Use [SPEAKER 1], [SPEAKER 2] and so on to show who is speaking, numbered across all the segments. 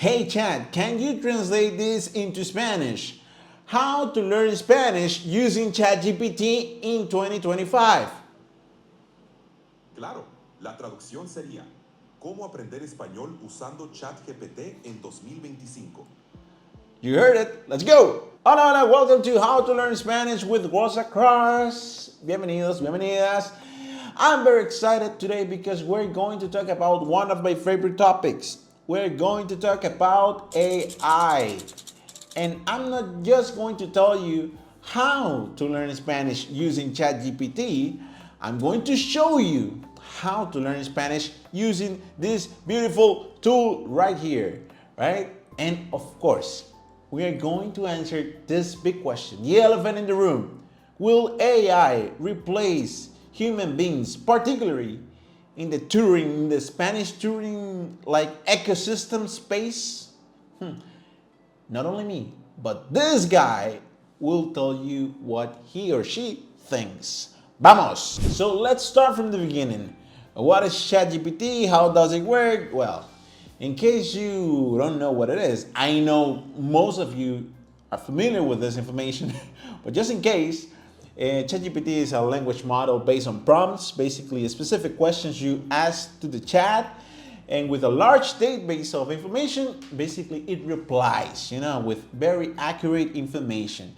[SPEAKER 1] Hey Chat, can you translate this into Spanish? How to learn Spanish using ChatGPT in 2025.
[SPEAKER 2] Claro, la traducción sería ¿Cómo aprender español usando ChatGPT en 2025?
[SPEAKER 1] You heard it, let's go! Hola, hola, welcome to How to Learn Spanish with Rosa Cruz. Bienvenidos, bienvenidas. I'm very excited today because we're going to talk about one of my favorite topics. We're going to talk about AI. And I'm not just going to tell you how to learn Spanish using ChatGPT. I'm going to show you how to learn Spanish using this beautiful tool right here, right? And of course, we are going to answer this big question, the elephant in the room. Will AI replace human beings, particularly in the tutoring, in the Spanish tutoring like ecosystem space? Not only me, but this guy will tell you what he or she thinks. Vamos! So let's start from the beginning. What is ChatGPT? How does it work? Well, in case you don't know what it is, I know most of you are familiar with this information, but just in case, ChatGPT is a language model based on prompts, basically specific questions you ask to the chat, and with a large database of information, basically it replies, with very accurate information.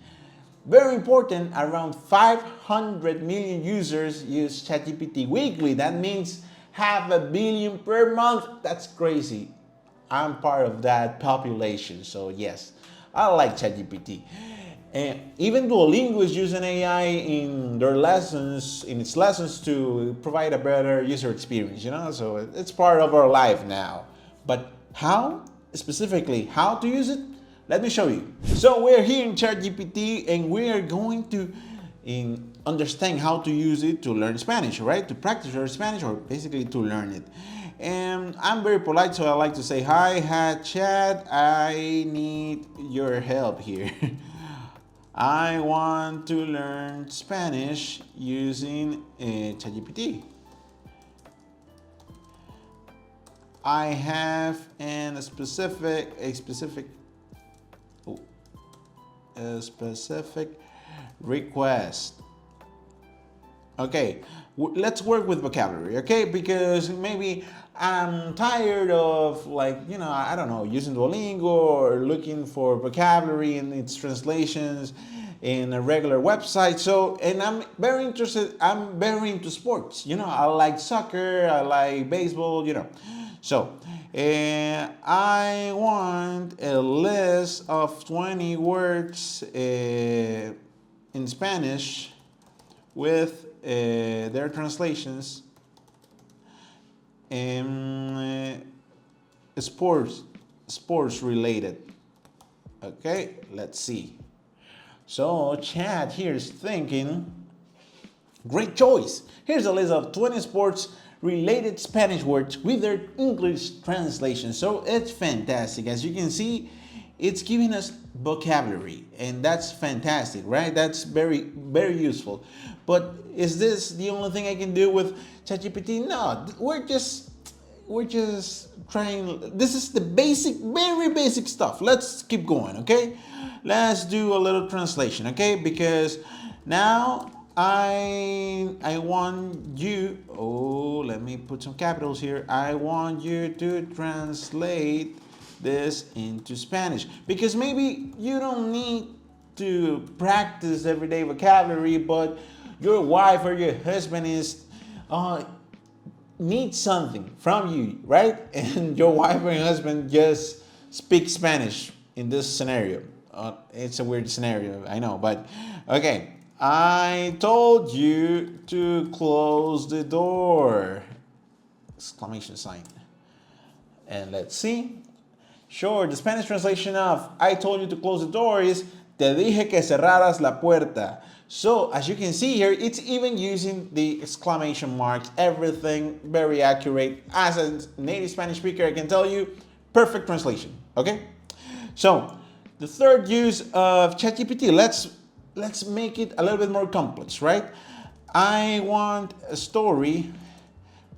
[SPEAKER 1] Very important, around 500 million users use ChatGPT weekly. That means 500 million per month. That's crazy. I'm part of that population, so yes, I like ChatGPT. And even Duolingo is using AI in their lessons, in its lessons to provide a better user experience, so it's part of our life now. But how? Specifically, how to use it? Let me show you. So we're here in ChatGPT and we are going to understand how to use it to learn Spanish, right? To practice your Spanish or basically to learn it. And I'm very polite, so I like to say, hi, chat, I need your help here. I want to learn Spanish using ChatGPT. I have a specific request. Okay, let's work with vocabulary, okay? Because maybe I'm tired of I don't know, using Duolingo or looking for vocabulary and its translations in a regular website. So, and I'm very into sports. I like soccer, I like baseball, So, I want a list of 20 words in Spanish with their translations and sports related. Okay, let's see. So Chad here is thinking, great choice. Here's a list of 20 sports related Spanish words with their English translation. So it's fantastic. As you can see, it's giving us vocabulary, and that's fantastic, right? That's very, very useful. But is this the only thing I can do with ChatGPT? No, we're just trying. This is the basic, very basic stuff. Let's keep going, okay? Let's do a little translation, okay? Because now I want you, let me put some capitals here. I want you to translate this into Spanish, because maybe you don't need to practice everyday vocabulary, but your wife or your husband needs something from you, right? And your wife or your husband just speak Spanish in this scenario. It's a weird scenario, I know, but okay. I told you to close the door! Exclamation sign. And let's see. Sure, the Spanish translation of I told you to close the door is Te dije que cerraras la puerta. So, as you can see here, it's even using the exclamation marks, everything very accurate. As a native Spanish speaker, I can tell you, perfect translation, okay? So, the third use of ChatGPT, let's make it a little bit more complex, right? I want a story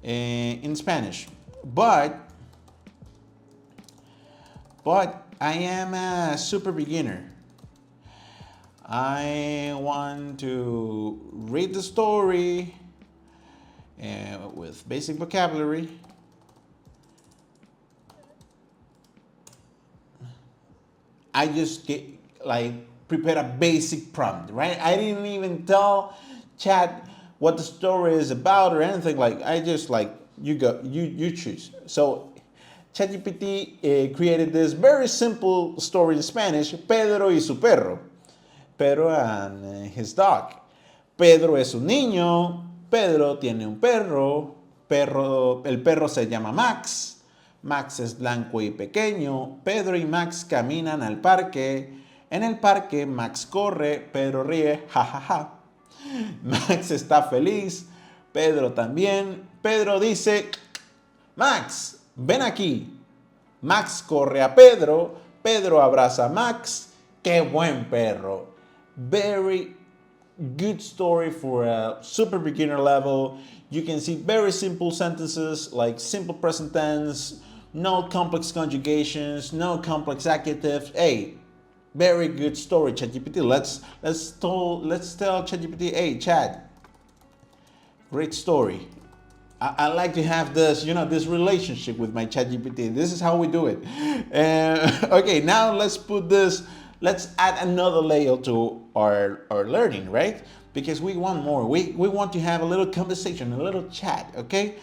[SPEAKER 1] in Spanish, but but I am a super beginner. I want to read the story with basic vocabulary. I just prepare a basic prompt, right? I didn't even tell Chat what the story is about or anything. I just you choose. So ChatGPT created this very simple story in Spanish: Pedro y su perro. Pedro and his dog. Pedro es un niño. Pedro tiene un perro. El perro se llama Max. Max es blanco y pequeño. Pedro y Max caminan al parque. En el parque Max corre, Pedro ríe, jajaja. Max está feliz, Pedro también. Pedro dice, Max, ven aquí. Max corre a Pedro, Pedro abraza a Max. ¡Qué buen perro! Very good story for a super beginner level. You can see very simple sentences like simple present tense, no complex conjugations, no complex adjectives. Hey, very good story, ChatGPT. Let's tell ChatGPT, hey, Chat, great story. I like to have this, this relationship with my ChatGPT. This is how we do it. Okay, now let's add another layer to our learning, right? Because we want more. We want to have a little conversation, a little chat, okay?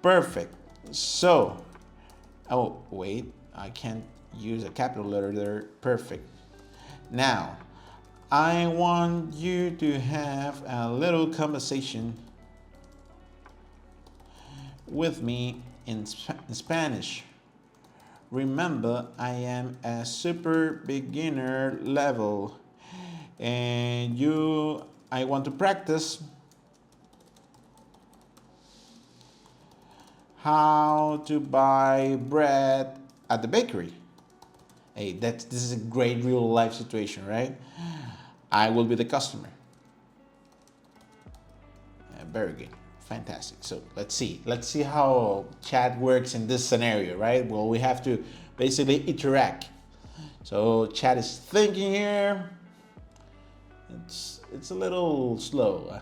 [SPEAKER 1] Perfect. So, oh, wait, I can't use a capital letter there. Perfect. Now, I want you to have a little conversation with me in Spanish. Remember, I am a super beginner level, and I want to practice how to buy bread at the bakery. Hey, this is a great real life situation, right? I will be the customer. Very good. Fantastic. So let's see how chat works in this scenario, right? Well, we have to basically interact. So chat is thinking here. It's a little slow.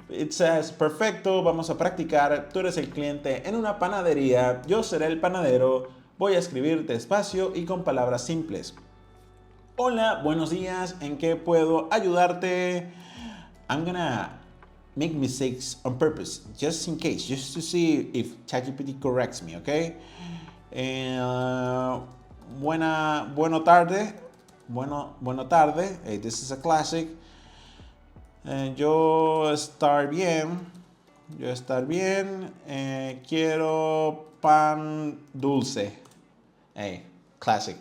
[SPEAKER 1] It says, perfecto, vamos a practicar. Tú eres el cliente en una panadería, yo seré el panadero. Voy a escribir despacio y con palabras simples. Hola, buenos días, ¿en qué puedo ayudarte? I'm gonna make mistakes on purpose, just in case, just to see if ChatGPT corrects me, okay? Bueno tarde. Hey, this is a classic. Yo estar bien. Quiero pan dulce. Hey, classic.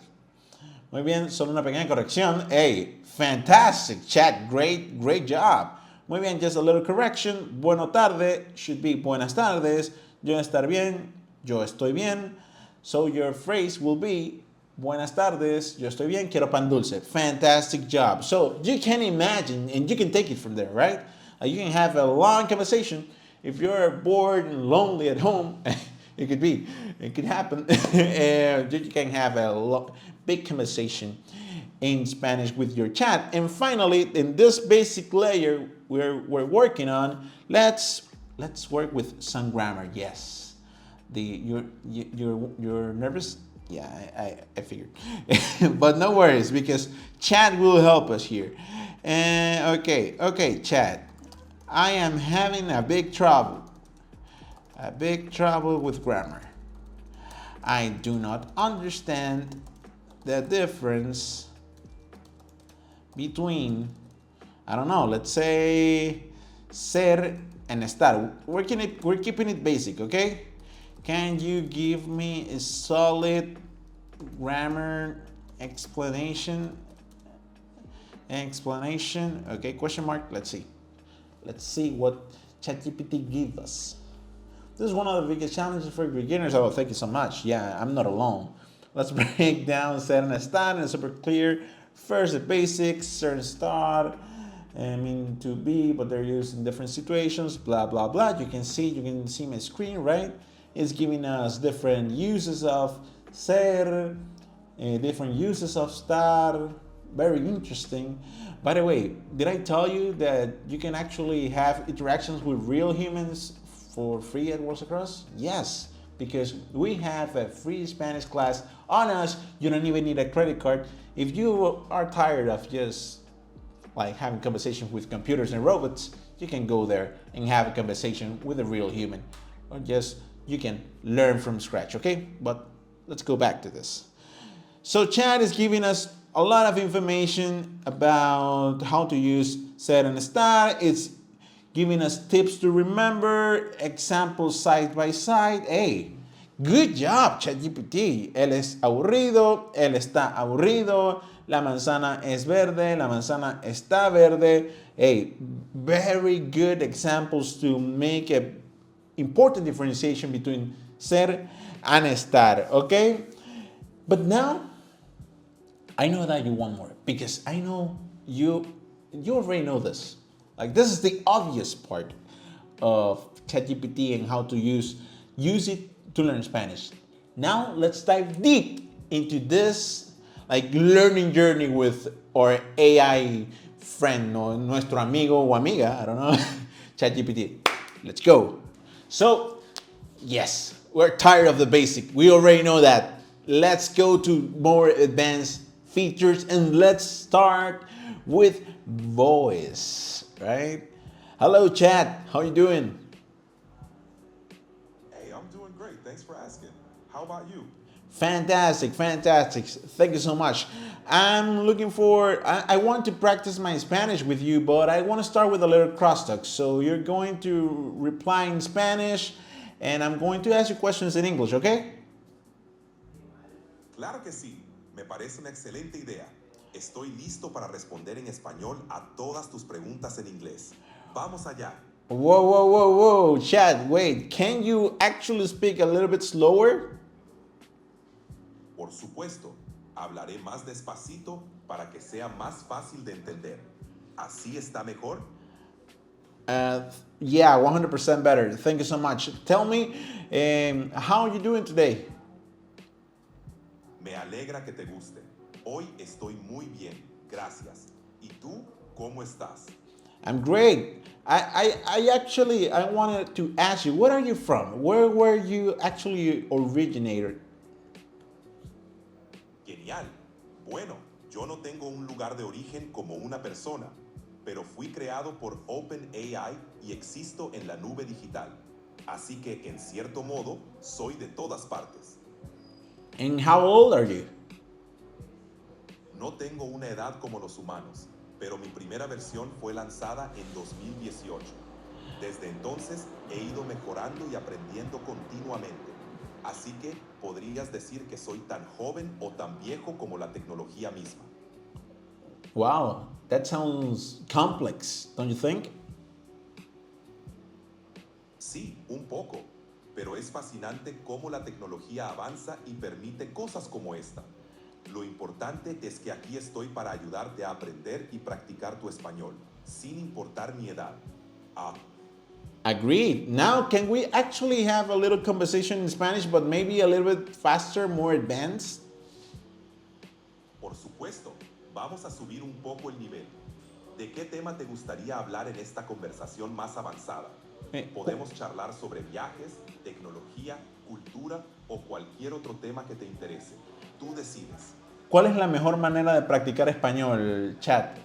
[SPEAKER 1] Muy bien, solo una pequeña corrección. Hey, fantastic, Chat, great job. Muy bien, just a little correction. Bueno tarde should be buenas tardes. Yo estar bien, yo estoy bien. So your phrase will be buenas tardes, yo estoy bien, quiero pan dulce. Fantastic job. So you can imagine, and you can take it from there, right? You can have a long conversation. If you're bored and lonely at home, it could happen. You can have a big conversation in Spanish with your chat. And finally, in this basic layer we're working on, let's work with some grammar. Yes, you're nervous. Yeah, I figured. But no worries, because chat will help us here. Okay, chat. I am having a big trouble with grammar. I do not understand the difference between, I don't know, let's say ser and estar. We're keeping it basic, okay? Can you give me a solid grammar explanation? Okay, question mark. Let's see what ChatGPT gives us. This is one of the biggest challenges for beginners. Oh, thank you so much. Yeah, I'm not alone. Let's break down ser and estar and super clear. First, the basics, ser and estar. I mean to be, but they're used in different situations. Blah blah blah. You can see my screen, right? It's giving us different uses of ser, different uses of estar. Very interesting. By the way, did I tell you that you can actually have interactions with real humans for free at Worlds Across? Yes, because we have a free Spanish class on us. You don't even need a credit card. If you are tired of just like having conversations with computers and robots, you can go there and have a conversation with a real human. Or just you can learn from scratch, okay? But let's go back to this. So Chad is giving us a lot of information about how to use set and start. It's giving us tips to remember, examples side by side. Hey, good job, ChatGPT. Él es aburrido, él está aburrido, la manzana es verde, la manzana está verde. Hey, very good examples to make a important differentiation between ser and estar, okay? But now, I know that you want more because I know you already know this. Like this is the obvious part of ChatGPT and how to use it to learn Spanish. Now let's dive deep into this like learning journey with our AI friend or nuestro amigo o amiga, I don't know, ChatGPT. Let's go. So, yes, we're tired of the basic. We already know that. Let's go to more advanced features and let's start with voice, right? Hello, chat. How you doing?
[SPEAKER 2] Hey, I'm doing great. Thanks for asking. How about you?
[SPEAKER 1] Fantastic, fantastic. Thank you so much. I'm looking for, I want to practice my Spanish with you, but I want to start with a little crosstalk. So you're going to reply in Spanish and I'm going to ask you questions in English, okay?
[SPEAKER 2] Claro que sí. Me parece una excelente idea. Estoy listo para responder en español a todas tus preguntas en inglés. Vamos allá.
[SPEAKER 1] Whoa, whoa, whoa, whoa, Chad, wait, can you actually speak a little bit slower?
[SPEAKER 2] Por supuesto, hablaré más despacito para que sea más fácil de entender. ¿Así está mejor?
[SPEAKER 1] Yeah, 100% better. Thank you so much. Tell me, how are you doing today?
[SPEAKER 2] Me alegra que te guste. Hoy estoy muy bien, gracias. ¿Y tú cómo estás?
[SPEAKER 1] I'm great. I wanted to ask you, where are you from? Where were you actually originated?
[SPEAKER 2] Genial. Bueno, yo no tengo un lugar de origen como una persona, pero fui creado por OpenAI y existo en la nube digital. Así que, en cierto modo, soy de todas partes.
[SPEAKER 1] And how old are you?
[SPEAKER 2] No tengo una edad como los humanos, pero mi primera versión fue lanzada en 2018. Desde entonces he ido mejorando y aprendiendo continuamente. Así que podrías decir que soy tan joven o tan viejo como la tecnología misma.
[SPEAKER 1] Wow, that sounds complex, don't you think?
[SPEAKER 2] Sí, un poco, pero es fascinante cómo la tecnología avanza y permite cosas como esta. Lo importante es que aquí estoy para ayudarte a aprender y practicar tu español, sin importar mi edad. Ah,
[SPEAKER 1] Agreed. Now, can we actually have a little conversation in Spanish, but maybe a little bit faster, more advanced?
[SPEAKER 2] por supuesto, vamos a subir un poco el nivel. ¿De qué tema te gustaría hablar en esta conversación más avanzada? Podemos charlar sobre viajes, tecnología, cultura o cualquier otro tema que te interese. Tú decides.
[SPEAKER 1] ¿Cuál es la mejor manera de practicar español, chat?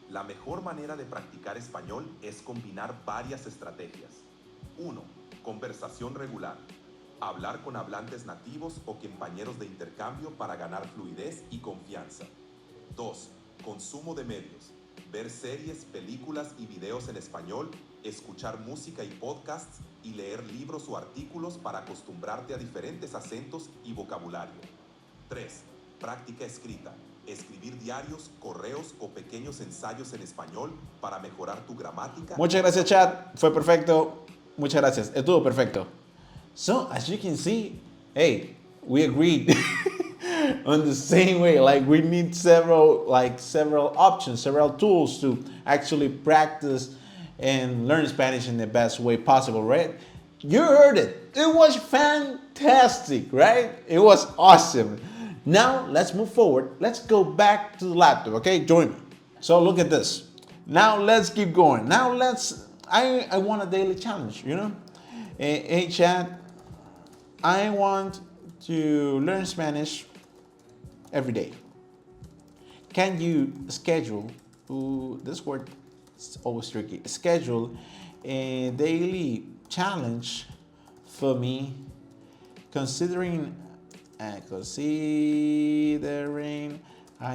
[SPEAKER 2] La mejor manera de practicar español es combinar varias estrategias. 1. Conversación regular. Hablar con hablantes nativos o compañeros de intercambio para ganar fluidez y confianza. 2. Consumo de medios. Ver series, películas y videos en español, escuchar música y podcasts y leer libros o artículos para acostumbrarte a diferentes acentos y vocabulario. 3. Práctica escrita. Escribir diarios, correos o pequeños ensayos en español para mejorar tu gramática.
[SPEAKER 1] Muchas gracias, chat. Fue perfecto. Muchas gracias. Estuvo perfecto. So, as you can see, hey, we agreed on the same way. Like we need several options, several tools to actually practice and learn Spanish in the best way possible, right? You heard it. It was fantastic. fantastic, right? It was awesome. Now let's move forward. Let's go back to the laptop, okay? Join me. So look at this. Now let's keep going. I want a daily challenge, you know? Hey, chat, I want to learn Spanish every day. Can you schedule, this word is always tricky, schedule a daily challenge for me, considering I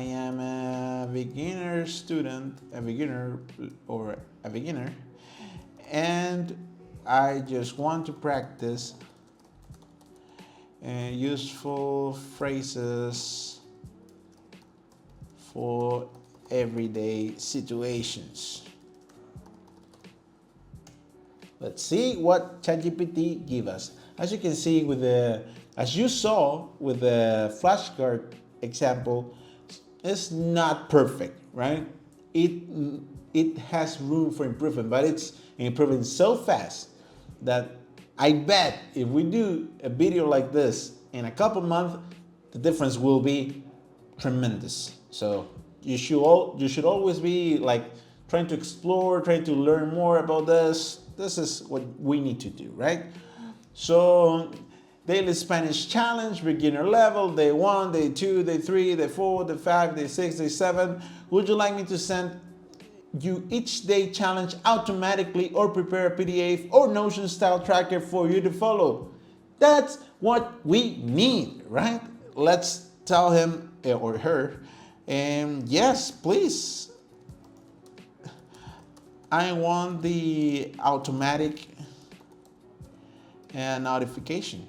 [SPEAKER 1] am a beginner student, a beginner, and I just want to practice useful phrases for everyday situations. Let's see what ChatGPT give us. As you can see as you saw with the flashcard example, it's not perfect, right? It has room for improvement, but it's improving so fast that I bet if we do a video like this in a couple months, the difference will be tremendous. So you should always be like trying to explore, trying to learn more about this. This is what we need to do, right? So daily Spanish challenge, beginner level, day 1, day 2, day 3, day 4, day 5, day 6, day 7. Would you like me to send you each day challenge automatically or prepare a PDF or Notion style tracker for you to follow? That's what we need, right? Let's tell him or her, and yes, please. I want the automatic notification.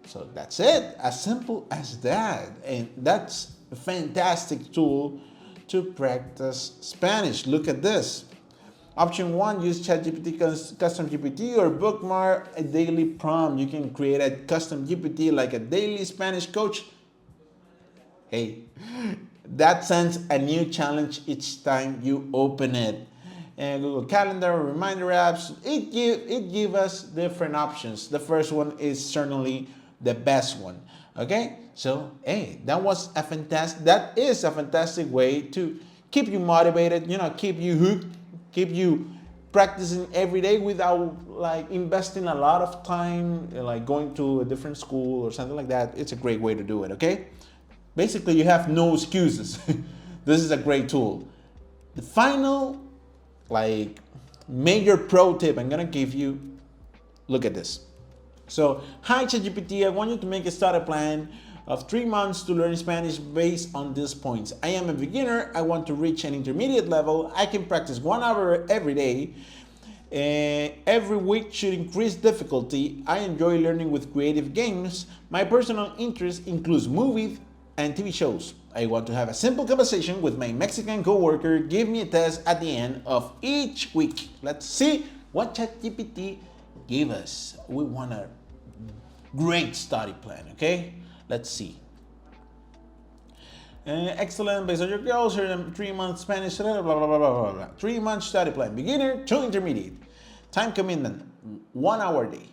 [SPEAKER 1] So that's it, as simple as that. And that's a fantastic tool to practice Spanish. Look at this. Option 1, use ChatGPT custom GPT or bookmark a daily prompt. You can create a custom GPT like a daily Spanish coach. Hey, that sends a new challenge each time you open it. And Google Calendar, reminder apps, it give us different options. The first one is certainly the best one. Okay, so hey, that is a fantastic way to keep you motivated, keep you hooked, keep you practicing every day without like investing a lot of time, like going to a different school or something like that. It's a great way to do it, okay? Basically, you have no excuses. This is a great tool. The final, like, major pro tip I'm gonna give you, look at this. So, hi ChatGPT, I want you to make a study plan of 3 months to learn Spanish based on these points. I am a beginner, I want to reach an intermediate level, I can practice 1 hour every day. Every week should increase difficulty. I enjoy learning with creative games. My personal interest includes movies and TV shows. I want to have a simple conversation with my Mexican coworker. Give me a test at the end of each week. Let's see what ChatGPT gave us. We want a great study plan, okay? Let's see. Excellent, based on your goals, here 3 months Spanish, blah, blah, blah, blah, blah, blah. 3 month study plan, beginner to intermediate. Time commitment, 1 hour a day.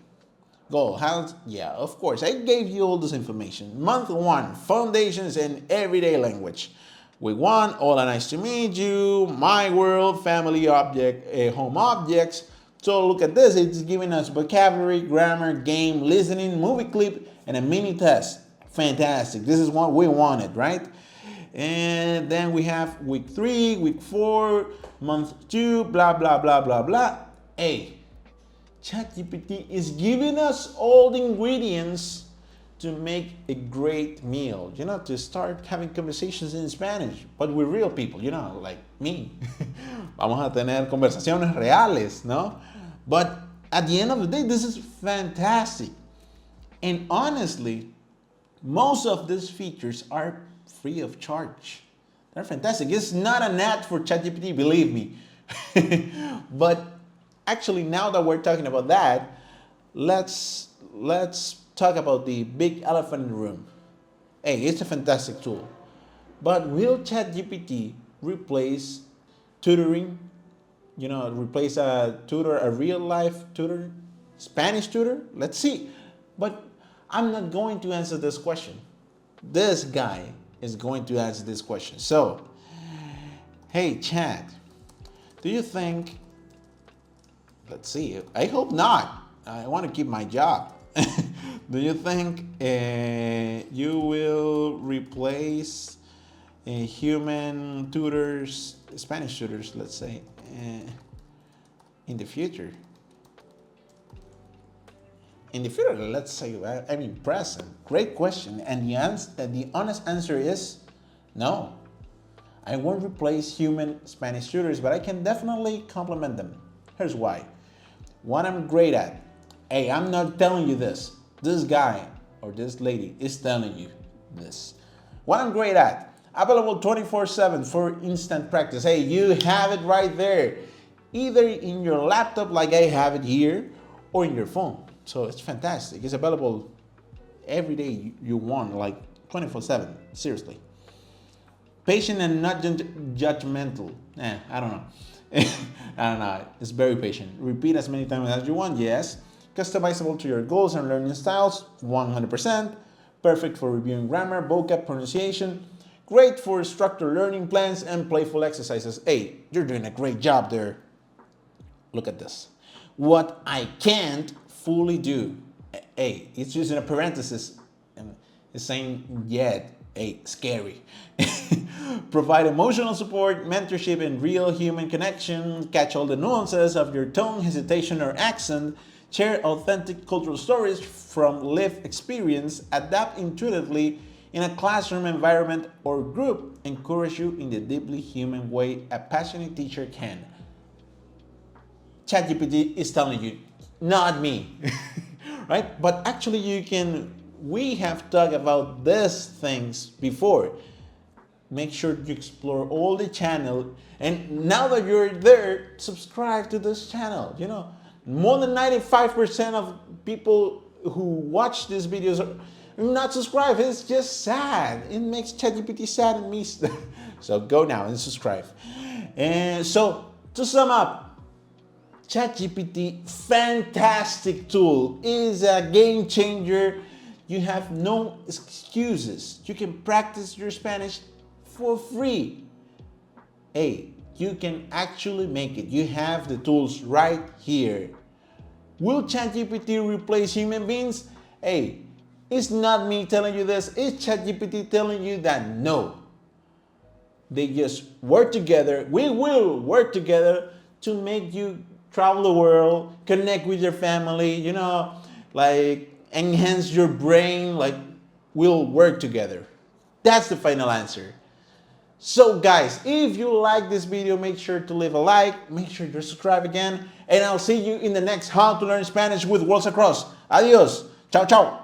[SPEAKER 1] Goal, yeah, of course, I gave you all this information. Month 1, foundations and everyday language. Week 1, hola, nice to meet you, my world, family object, home objects. So look at this, it's giving us vocabulary, grammar, game, listening, movie clip, and a mini test. Fantastic, this is what we wanted, right? And then we have week 3, week 4, month 2, blah, blah, blah, blah, blah. Hey, ChatGPT is giving us all the ingredients to make a great meal, to start having conversations in Spanish, but with real people, like me. Vamos a tener conversaciones reales, ¿no? But at the end of the day, this is fantastic. And honestly, most of these features are free of charge. They're fantastic. It's not an ad for ChatGPT, believe me. But actually, now that we're talking about that, let's talk about the big elephant in the room. Hey, it's a fantastic tool. But will ChatGPT replace tutoring? replace a tutor, a real life tutor, Spanish tutor? Let's see. But I'm not going to answer this question. This guy is going to answer this question. So, hey, Chat, do you think, let's see, I hope not. I want to keep my job. Do you think you will replace human tutors, Spanish tutors, let's say, in the future? In the future, let's say, I mean, present. Great question. And the honest answer is no. I won't replace human Spanish tutors, but I can definitely complement them. Here's why. What I'm great at. Hey, I'm not telling you this. This guy or this lady is telling you this. What I'm great at. Available 24/7 for instant practice. Hey, you have it right there. Either in your laptop like I have it here or in your phone. So it's fantastic. It's available every day you want, like 24/7. Seriously. Patient and not judgmental. I don't know. I don't know. It's very patient. Repeat as many times as you want. Yes. Customizable to your goals and learning styles. 100%. Perfect for reviewing grammar, vocab, pronunciation. Great for structured learning plans and playful exercises. Hey, you're doing a great job there. Look at this. What I can't fully do. Hey, it's using a parenthesis and it's saying yet. Hey, scary. Provide emotional support, mentorship, and real human connection. Catch all the nuances of your tone, hesitation, or accent. Share authentic cultural stories from lived experience. Adapt intuitively in a classroom environment or group. Encourage you in the deeply human way a passionate teacher can. ChatGPT is telling you, not me, right? But actually we have talked about these things before. Make sure you explore all the channel. And now that you're there, subscribe to this channel. More than 95% of people who watch these videos are not subscribed. It's just sad. It makes ChatGPT sad and me. So go now and subscribe. And so to sum up, ChatGPT, fantastic tool, is a game changer. You have no excuses. You can practice your Spanish for free. Hey, you can actually make it. You have the tools right here. Will ChatGPT replace human beings? Hey, it's not me telling you this. It's ChatGPT telling you that no. They just work together. We will work together to make you travel the world, connect with your family, like enhance your brain, like we'll work together. That's the final answer. So guys, if you like this video, make sure to leave a like, make sure to subscribe again, and I'll see you in the next How to Learn Spanish with Worlds Across. Adios. Ciao, ciao.